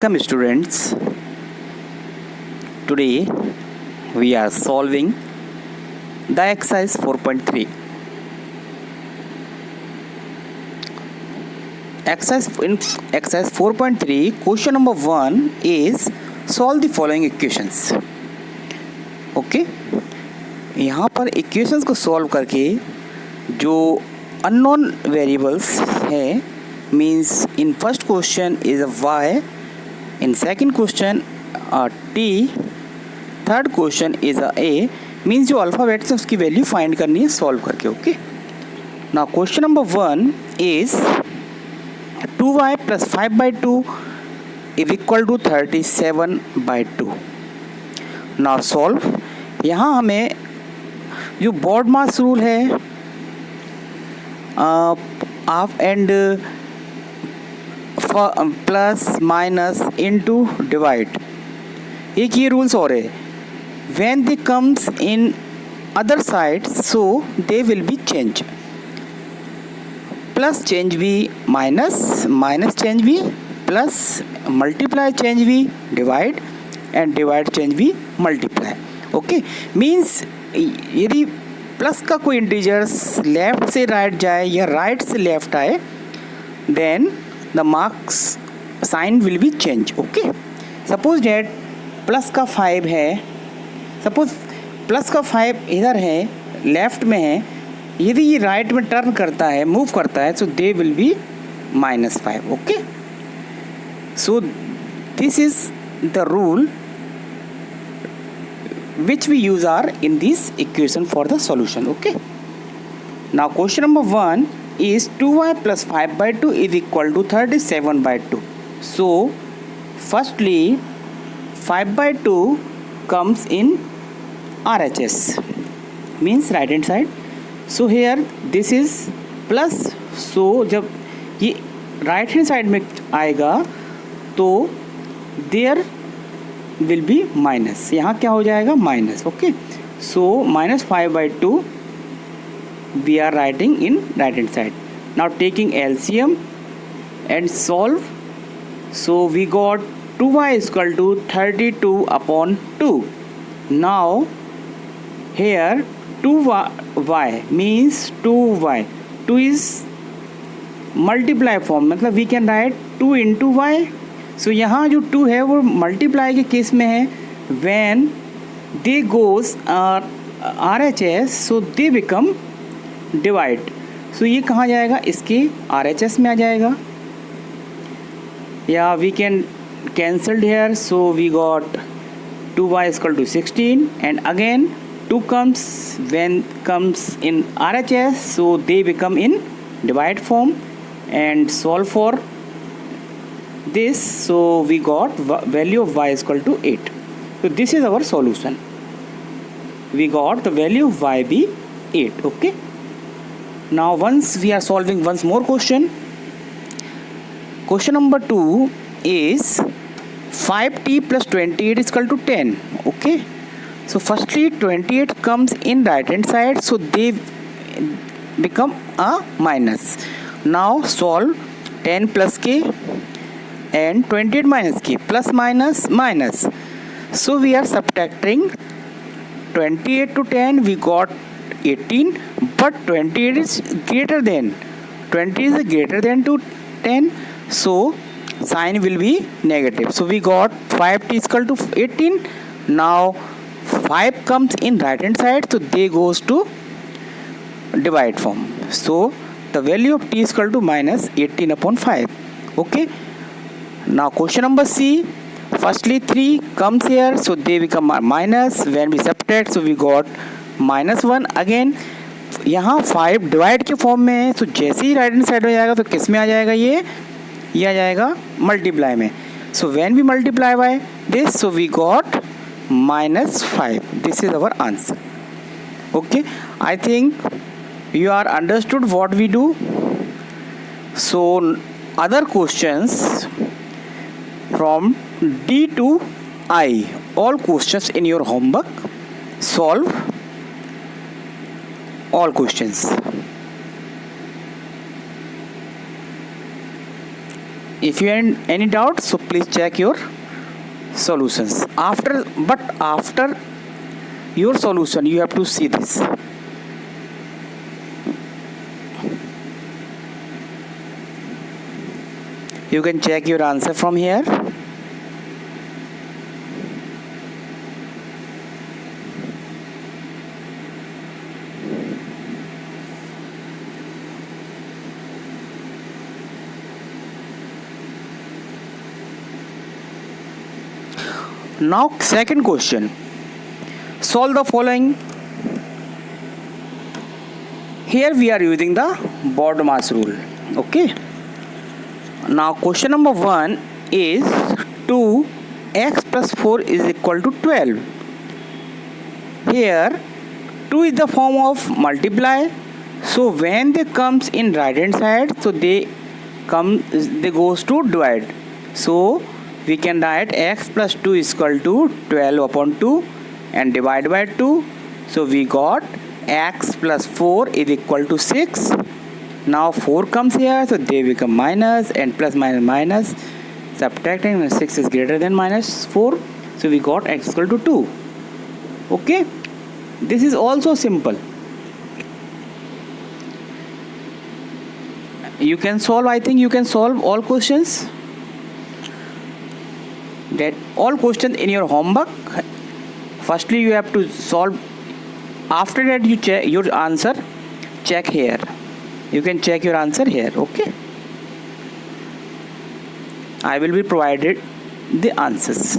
Welcome students. Today we are solving the exercise 4.3. Exercise 4.3 question number 1 is solve the following equations. Okay यहाँ पर equations को solve करके जो unknown variables हैं means in first question is a y, in second question t, third question is a means जो alphabets है उसकी वैल्यू फाइंड करनी है सॉल्व करके. Okay now question number 1 is 2y plus 5/2 is equal to 37/2. Now solve. यहाँ हमें जो बॉड मास रूल है half and plus minus into divide, एक ये रूल्स और है. When they comes in other side so they will B change. Plus change भी minus, minus change भी प्लस, मल्टीप्लाई चेंज भी डिवाइड एंड डिवाइड चेंज भी multiply. Okay means यदि plus का कोई इंटीजर्स लेफ्ट से राइट जाए या राइट से लेफ्ट आए then the marks sign will be change. okay suppose that plus का 5 है, सपोज प्लस का 5 इधर है, लेफ्ट में है, यदि ये राइट में टर्न करता है, मूव करता है, so they will be -5. Okay so this is the rule which we use are in this equation for the solution. okay now question number 1 is 2y plus 5/2 is equal to 37/2. So firstly 5/2 comes in RHS means right hand side. So here this is plus, so जब ये right hand side में आएगा तो there will be minus, यहाँ क्या हो जाएगा minus. Okay so -5/2 we are writing in right hand side. Now taking LCM and solve, so we got 2y is equal to 32/2. now here 2y means 2y, 2 is multiply form, मतलब we can write 2 into y. so यहाँ जो 2 है वो multiply के case में है. when they goes RHS so they become divide. So ये कहाँ जाएगा, इसके RHS में आ जाएगा, या we can cancelled here. So we got 2y equal to 16 and again 2 comes when comes in RHS so they become in divide form and solve for this. so we got value of y is equal to 8. so this is our solution. we got the value of y be 8. okay now once we are solving once more question number 2 is 5t plus 28 is equal to 10. okay so firstly 28 comes in right hand side so they become a minus. now solve 10 plus k and 28 minus k, plus minus minus, so we are subtracting 28 to 10 we got 18, but 28 is greater than 20 is greater than to 10, so sign will be negative. so we got 5t is equal to 18. now 5 comes in right hand side so they goes to divide form. so the value of t is equal to -18/5. okay now question number C, firstly 3 comes here so they become minus. when we subtract so we got -1. Again यहाँ 5 divide के form में है, तो जैसे ही right hand side हो जाएगा तो किस में आ जाएगा, ये आ जाएगा मल्टीप्लाई में. So when we multiply by this so we got -5. This is our answer. Okay I think you are understood what we do. So other questions from D to I, all questions in your homework, solve all questions. If you have any doubt, so please check your solutions. After your solution, you have to see this. You can check your answer from here. Now second question. Solve the following. Here we are using the BODMAS rule. Okay. Now question number 1 is 2x plus 4 is equal to 12. Here 2 is the form of multiply. So when they comes in right hand side, so they goes to divide. So we can write x plus 2 is equal to 12 upon 2 and divide by 2. So we got x plus 4 is equal to 6. Now 4 comes here, so they become minus, and plus minus minus. Subtracting, 6 is greater than minus 4. So we got x equal to 2. Okay. This is also simple. You can solve, I think you can solve all questions. That all questions in your homework. Firstly you have to solve. After that you check your answer. Check here. You can check your answer here. Okay. I will be provided the answers.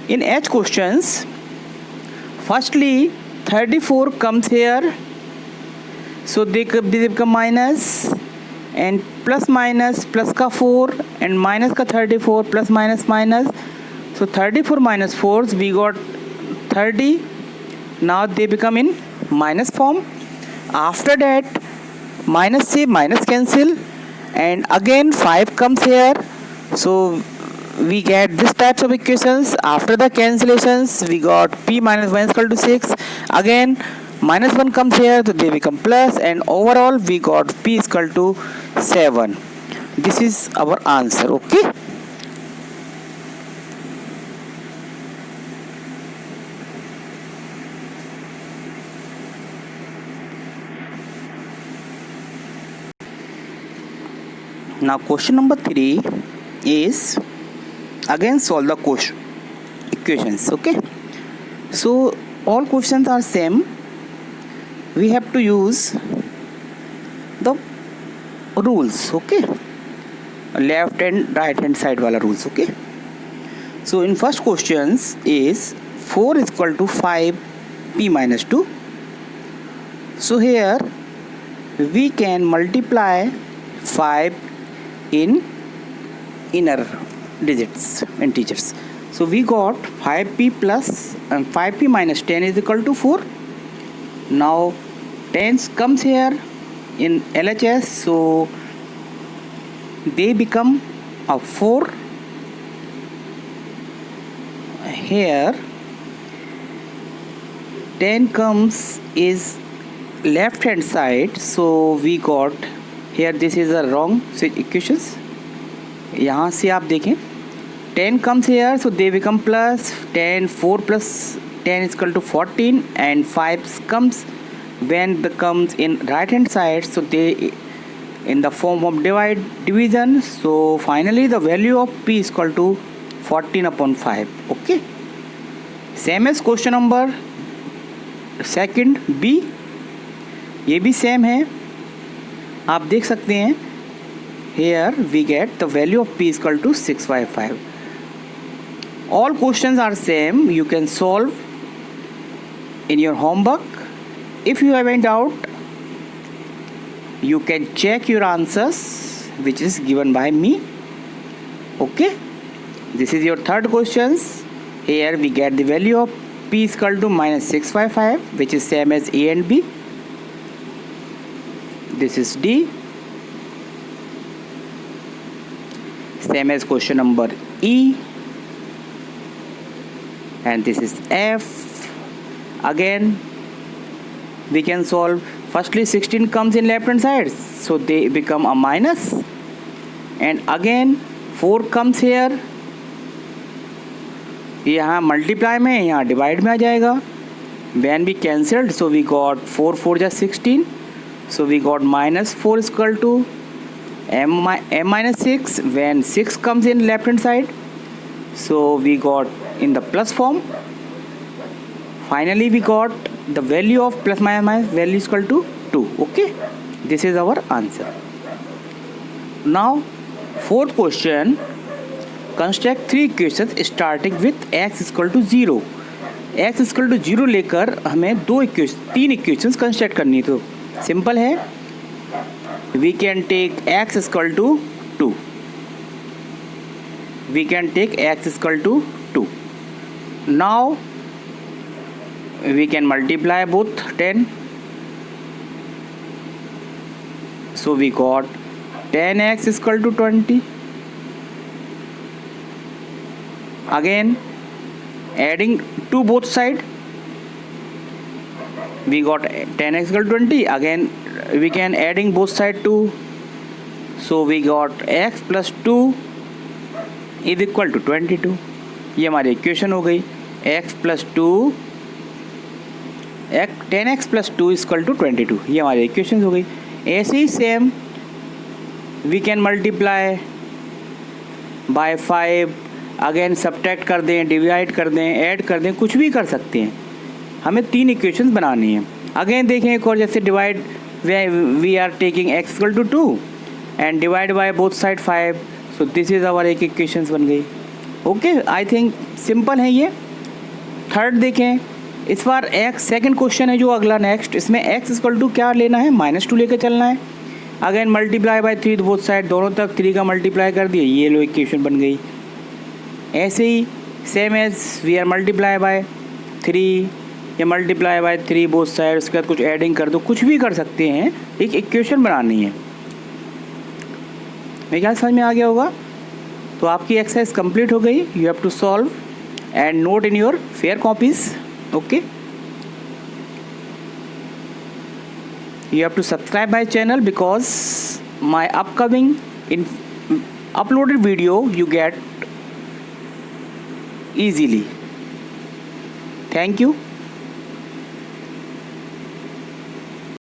In H questions, firstly 34 comes here, so they become minus, and plus minus plus ka 4 and minus ka 34 plus minus minus. So 34 minus 4 we got 30. Now they become in minus form. After that minus से minus cancel, and again 5 comes here, so we get this types of equations. After the cancellations we got p minus 1 is equal to 6. Again minus 1 comes here, so they become plus, and overall we got p is equal to 7. This is our answer. Okay. Now question number 3 is again solve the question equations. Okay. So all questions are same. We have to use the rules. Okay. Left and right hand side wala rules. Okay. So in first questions is 4 is equal to 5 p minus 2. So here we can multiply 5 in inner digits, integers. So we got 5p plus and 5p minus 10 is equal to 4. Now 10 comes here in LHS, so they become a 4. Here 10 comes is left hand side, so we got here, this is a wrong equations. यहाँ से आप देखें 10 comes here, so they become plus 10. 4 plus 10 is equal to 14, and 5 comes when the comes in right hand side, so they in the form of division. So finally the value of p is equal to 14 upon 5. Okay. Same as question number second B, ये भी same है, आप देख सकते हैं. Here we get the value of p is equal to 655. All questions are same. You can solve in your homework. If you have any doubt, you can check your answers which is given by me. Okay. This is your third questions. Here we get the value of p is equal to minus 655, which is same as A and B. This is D. same as question number E, and this is F. Again we can solve. Firstly 16 comes in left hand side, so they become a minus, and again 4 comes here, यहाँ multiply में, यहाँ divide में आ जाएगा. When we cancelled, so we got 4 4 जा 16, so we got minus 4 is equal to m minus 6. When 6 comes in left hand side, so we got in the plus form. Finally we got the value of plus minus value is equal to 2. Okay, this is our answer. Now fourth question, construct 3 equations starting with x is equal to 0. x is equal to 0 लेकर हमें 3 equations construct करनी है. तो simple है, we can take x is equal to 2. We can take x is equal to 2. Now we can multiply both 10. So we got 10x is equal to 20. Again adding to both side, we got 10x equal to 20. Again we can adding both side 2, so we got x plus 2 is equal to 22. ये हमारी equation हो गई. x plus 2 10x plus 2 is equal to 22. ये हमारी equation हो गई. ऐसे ही same we can multiply by 5. अगेन सब्ट्रैक्ट कर दें, डिवाइड कर दें, ऐड कर दें, कुछ भी कर सकते हैं. हमें 3 इक्वेशंस बनानी है. अगेन देखें एक और, जैसे divide we are taking x equal to 2 and divide by both side 5. So this is our एक इक्वेशंस बन गई. ओके, आई थिंक सिंपल है ये. थर्ड देखें, इस बार x सेकंड क्वेश्चन है जो अगला नेक्स्ट, इसमें x इक्वल टू क्या लेना है, -2 लेकर चलना है. Again multiply by 3 both side, दोनों तरफ 3 का मल्टीप्लाई कर दिए, ये लो इक्वेशन बन गई. ऐसे ही same as we are multiply by 3 या मल्टीप्लाई बाय 3 बोथ साइड, उसके बाद कुछ एडिंग कर दो, कुछ भी कर सकते हैं. एक इक्वेशन बनानी है. मेरे ख्याल समझ में आ गया होगा. तो आपकी एक्सरसाइज कंप्लीट हो गई. You have to solve and note in your fair copies. Okay, you have to subscribe my channel because my upcoming uploaded video you get easily. Thank you.